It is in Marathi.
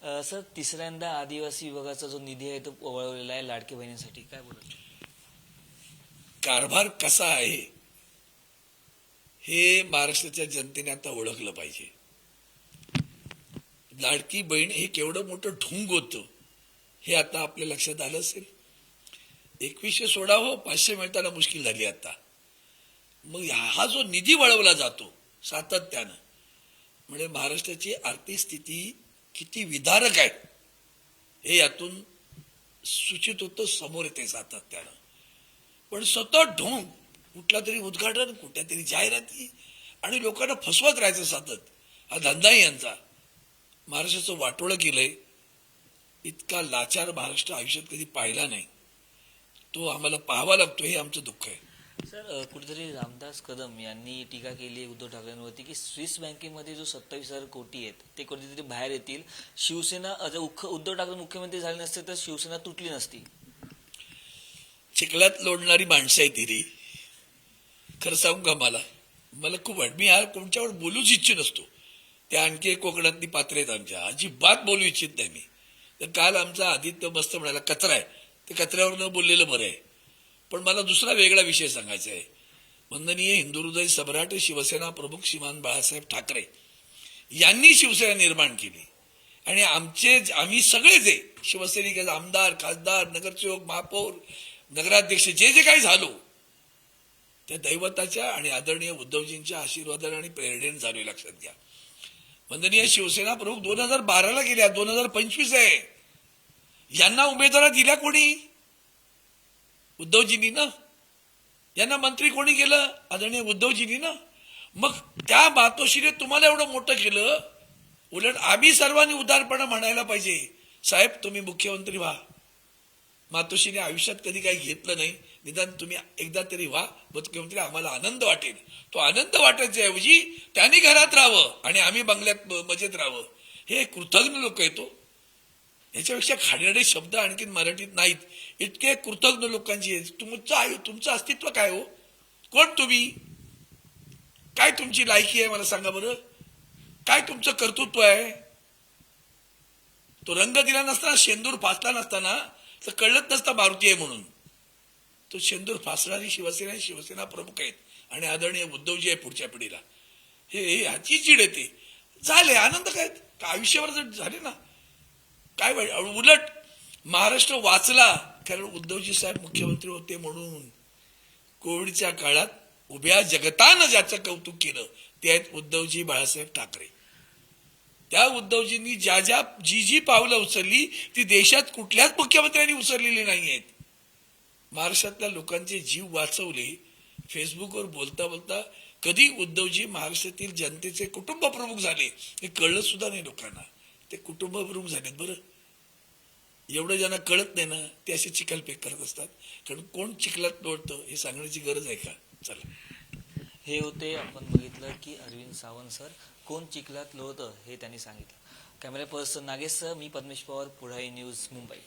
सर, तिसऱ्यांदा आदिवासी विभागाचा जो निधी आहे तो वळवलेला आहे लाडकी बहिणीसाठी, काय बोलत? कारभार कसा आहे हे महाराष्ट्राच्या जनतेने आता ओळखलं पाहिजे. लाडकी बहीण हे केवढं मोठं ढोंग होतं हे आता आपल्या लक्षात आलं असेल. 2100 सोडावं, 500 मिळताना मुश्किल झाली आता. मग हा जो निधी वळवला जातो सातत्यानं, म्हणजे महाराष्ट्राची आर्थिक स्थिती किती विदारक आहे हे यातून सूचित होतं, समोर येते सातत्यानं. पण सतत ढोंग, कुठला तरी उद्घाटन, कुठल्या तरी जाहिराती आणि लोकांना फसवत राहायचं सतत, हा धंदाही यांचा. महाराष्ट्राचं वाटोळं केलंय. इतका लाचार महाराष्ट्र आयुष्यात कधी पाहिला नाही. तो आम्हाला पाहावा लागतो, हे आमचं दुःख आहे. सर, कुठेतरी रामदास कदम यांनी टीका केली आहे उद्धव ठाकरेंवरती की स्विस बँकेमध्ये जो 27,000 कोटी आहेत ते कधीतरी बाहेर येतील. शिवसेना, उद्धव ठाकरे मुख्यमंत्री झाले नसते तर शिवसेना तुटली नसती. चिखलात लोडणारी माणसं आहे ती. खरं सांगू का, मला खूप वाट, मी कोणच्यावर बोलूच इच्छित नसतो. त्या आणखी एक कोकणातली पात्र आहेत आमच्या, अजिबात बोलू इच्छित नाही मी. तर काल आमचा आदित्य मस्त म्हणाला कचरा आहे, ते कचऱ्यावर न बोललेलं बरं आहे. पण मला दुसरा वेगळा विषय सांगायचा आहे. वंदनीय हिंदू हृदय सम्राट शिवसेना प्रमुख श्रीमान बाळासाहेब ठाकरे यांनी शिवसेना निर्माण केली आणि आम्ही सगळेच आहे शिवसैनिक, आमदार, खासदार, नगरसेवक, महापौर, नगराध्यक्ष, जे काही झालो त्या दैवताच्या आणि आदरणीय उद्धवजींच्या आशीर्वादाने आणि प्रेरणेने झाले. लक्षात घ्या, वंदनीय शिवसेना प्रमुख 2012ला गेल्या, 2025 आहे. यांना उमेदवार दिल्या कोणी? उद्धवजींनी ना. यांना मंत्री कोणी केलं? आदरणीय उद्धवजींनी ना. मग त्या मातोश्रीने तुम्हाला एवढं मोठं केलं. उलट आम्ही सर्वांनी उदारपणे म्हणायला पाहिजे, साहेब तुम्ही मुख्यमंत्री व्हा. मातोश्रीने आयुष्यात कधी काही घेतलं नाही, निदान तुम्ही एकदा तरी व्हा मुख्यमंत्री, आम्हाला आनंद वाटेल. तो आनंद वाटायच्या ऐवजी त्यांनी घरात राहावं आणि आम्ही बंगल्यात मजेत राहावं, हे कृतज्ञ लोक येतो. याच्यापेक्षा खाण्याडे शब्द आणखीन मराठीत नाहीत. इतके कृतज्ञ लोकांची तुमचं अस्तित्व काय हो? कोण तुम्ही? काय तुमची लायकी आहे मला सांगा बरं. काय तुमचं कर्तृत्व आहे? तो रंग दिला नसताना, शेंदूर फासला नसताना तर कळत नसता मारुती आहे म्हणून. तो शेंदूर फासणारी शिवसेना प्रमुख आहेत आणि आदरणीय उद्धवजी आहे पुढच्या पिढीला. हे ह्याची चीड येते. झाले आनंद काय आयुष्यावर जर झाले ना काय वाईट. उलट महाराष्ट्र वाचला, कारण उद्धवजी साहेब मुख्यमंत्री होते म्हणून. कोविडच्या काळात उभ्या जगतानं ज्याचं कौतुक केलं ते आहेत उद्धवजी बाळासाहेब ठाकरे. त्या उद्धवजींनी जी पावलं उचलली ती देशात कुठल्याच मुख्यमंत्र्यांनी उचललेली नाही आहेत. महाराष्ट्रातल्या लोकांचे जीव वाचवले. फेसबुकवर बोलता बोलता कधी उद्धवजी महाराष्ट्रातील जनतेचे कुटुंब प्रमुख झाले हे कळलं सुद्धा नाही लोकांना. ते कुटुंब प्रमुख झालेत. बरं, एवढं ज्यांना कळत नाही ना ते असे चिखलफेक करत असतात. कारण कोण चिखलात लोळतं हे सांगण्याची गरज आहे का? चला, हे होते, आपण बघितलं की अरविंद सावंत सर कोण चिखलात लोळतं हे त्यांनी सांगितलं. कॅमेरा पर्सन नागेश सर, मी पद्मेश पवार, पुढारी न्यूज, मुंबई.